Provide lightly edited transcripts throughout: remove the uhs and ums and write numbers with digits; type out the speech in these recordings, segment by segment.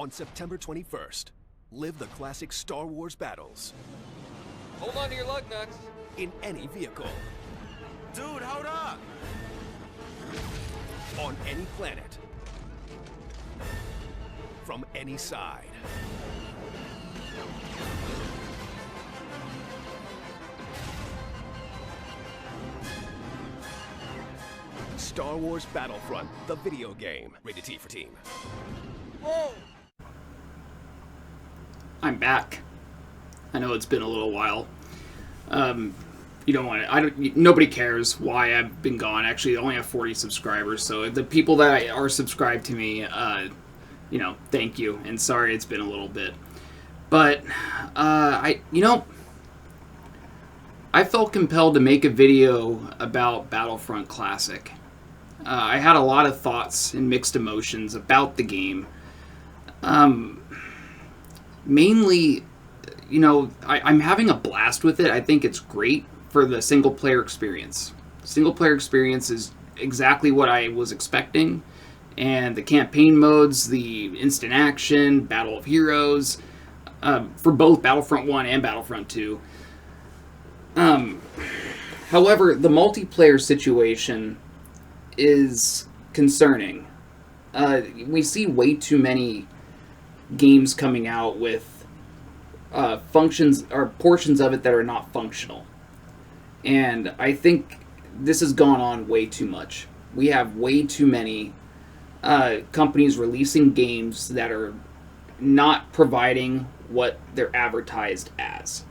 On September 21st, live the classic Star Wars battles Hold on to your lug nuts. in any vehicle, Dude, hold up! on any planet, from any side. Star Wars Battlefront, the video game. Rated T for teen. Whoa! I'm back. I know it's been a little while. You don't want to. Nobody cares why I've been gone. Actually, I only have 40 subscribers, so the people that are subscribed to me, thank you. And sorry it's been a little bit, but I felt compelled to make a video about Battlefront Classic. I had a lot of thoughts and mixed emotions about the game. Mainly, I'm having a blast with it. I think it's great for the single-player experience. Single-player experience is exactly what I was expecting. And the campaign modes, the instant action, Battle of Heroes, for both Battlefront 1 and Battlefront 2. However, the multiplayer situation is concerning. We see way too many games coming out with functions or portions of it that are not functional. And I think this has gone on way too much. We have way too many companies releasing games that are not providing what they're advertised as.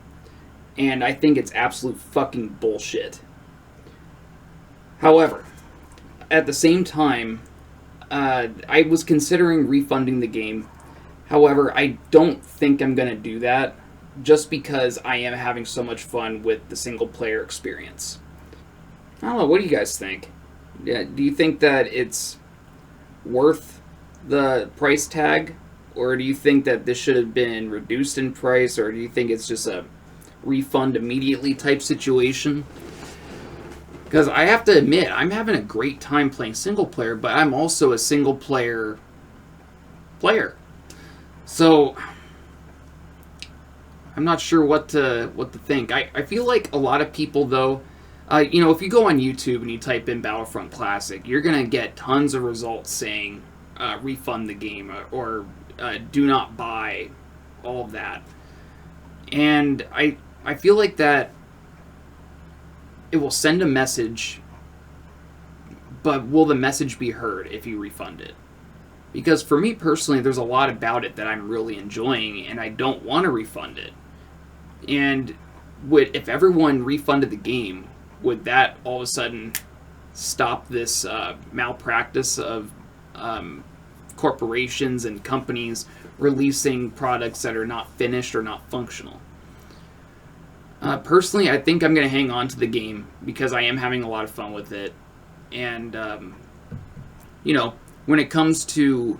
And I think it's absolute fucking bullshit. However, at the same time, I was considering refunding the game. However, I don't think I'm going to do that just because I am having so much fun with the single-player experience. I don't know, what do you guys think? Yeah, do you think that it's worth the price tag? Or do you think that this should have been reduced in price? Or do you think it's just a refund immediately type situation? Because I have to admit, I'm having a great time playing single-player, but I'm also a single-player player. So, I'm not sure what to think. I feel like a lot of people, though, if you go on YouTube and you type in Battlefront Classic, you're going to get tons of results saying refund the game or do not buy, all of that. And I feel like that it will send a message, but will the message be heard if you refund it? Because for me personally, there's a lot about it that I'm really enjoying, and I don't want to refund it. And if everyone refunded the game, would that all of a sudden stop this malpractice of corporations and companies releasing products that are not finished or not functional? Personally, I think I'm going to hang on to the game because I am having a lot of fun with it. And, when it comes to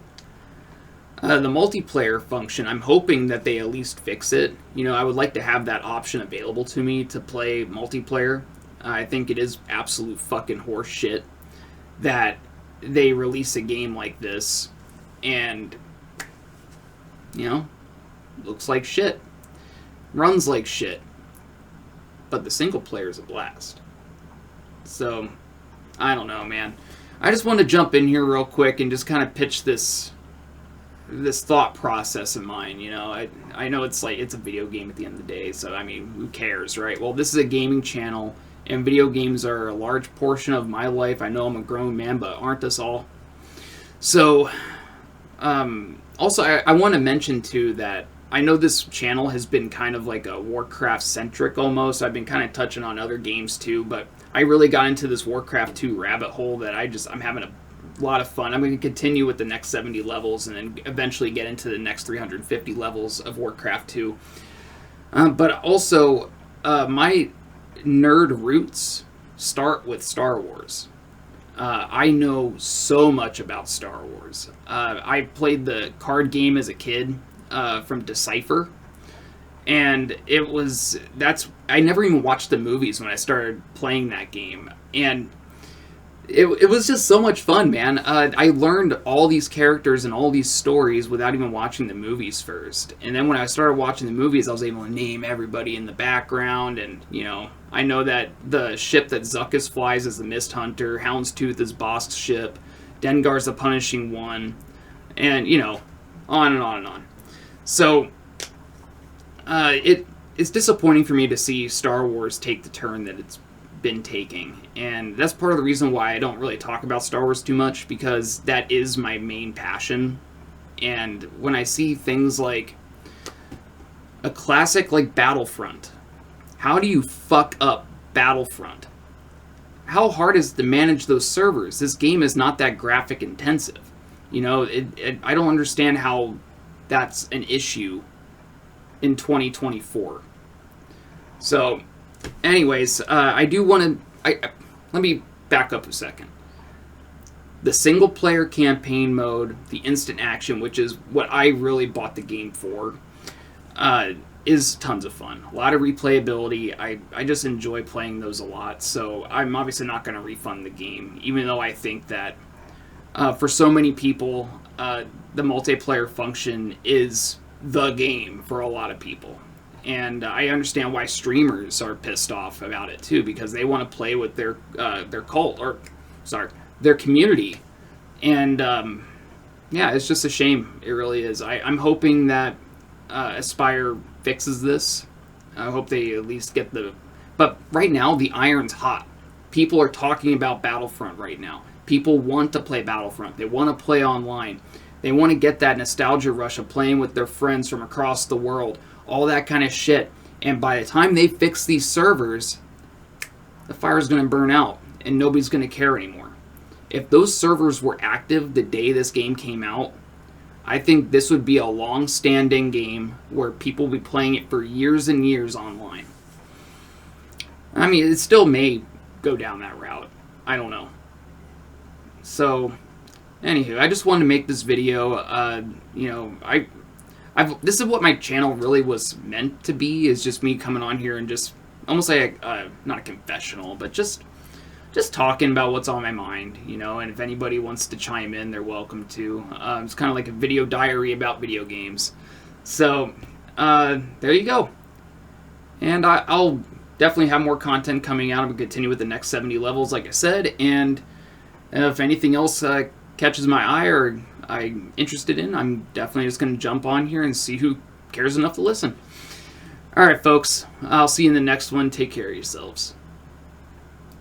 the multiplayer function, I'm hoping that they at least fix it. I would like to have that option available to me to play multiplayer. I think it is absolute fucking horse shit that they release a game like this and, looks like shit. Runs like shit. But the single player is a blast. So, I don't know, man. I just want to jump in here real quick and just kind of pitch this thought process of mine. I know it's a video game at the end of the day, so I mean, who cares, right? Well, this is a gaming channel, and video games are a large portion of my life. I know I'm a grown man, but aren't us all? So, also, I want to mention too that I know this channel has been kind of like a Warcraft-centric almost. I've been kind of touching on other games too, but I really got into this Warcraft 2 rabbit hole that I'm having a lot of fun. I'm going to continue with the next 70 levels and then eventually get into the next 350 levels of Warcraft 2. But also, my nerd roots start with Star Wars. I know so much about Star Wars. I played the card game as a kid from Decipher. And I never even watched the movies when I started playing that game. And it was just so much fun, man. I learned all these characters and all these stories without even watching the movies first. And then when I started watching the movies, I was able to name everybody in the background. And, you know, I know that the ship that Zuckuss flies is the Mist Hunter, Houndstooth is Bosk's ship, Dengar's the Punishing One, and, you know, on and on and on. So, it's disappointing for me to see Star Wars take the turn that it's been taking, and that's part of the reason why I don't really talk about Star Wars too much, because that is my main passion. And when I see things like a classic like Battlefront, how do you fuck up Battlefront? How hard is it to manage those servers? This game is not that graphic intensive. You know, I don't understand how that's an issue in 2024. So, anyways, I do want to... let me back up a second. The single-player campaign mode, the instant action, which is what I really bought the game for, is tons of fun. A lot of replayability. I just enjoy playing those a lot, so I'm obviously not going to refund the game, even though I think that for so many people, the multiplayer function is the game for a lot of people. And I understand why streamers are pissed off about it too, because they want to play with their their community. And yeah, it's just a shame. It really is. I'm hoping that Aspire fixes this. I hope they at least get the... But right now, the iron's hot. People are talking about Battlefront right now. People want to play Battlefront. They want to play online. They want to get that nostalgia rush of playing with their friends from across the world. All that kind of shit. And by the time they fix these servers, the fire's going to burn out and nobody's going to care anymore. If those servers were active the day this game came out, I think this would be a long-standing game where people will be playing it for years and years online. I mean, it still may go down that route. I don't know. So, anywho, I just wanted to make this video. You know, this is what my channel really was meant to be, is just me coming on here and just almost like not a confessional, but just talking about what's on my mind, you know. And if anybody wants to chime in, they're welcome to. It's kind of like a video diary about video games. So there you go. And I'll definitely have more content coming out. I'm going to continue with the next 70 levels, like I said. And if anything else catches my eye or I'm interested in, I'm definitely just going to jump on here and see who cares enough to listen. All right, folks. I'll see you in the next one. Take care of yourselves.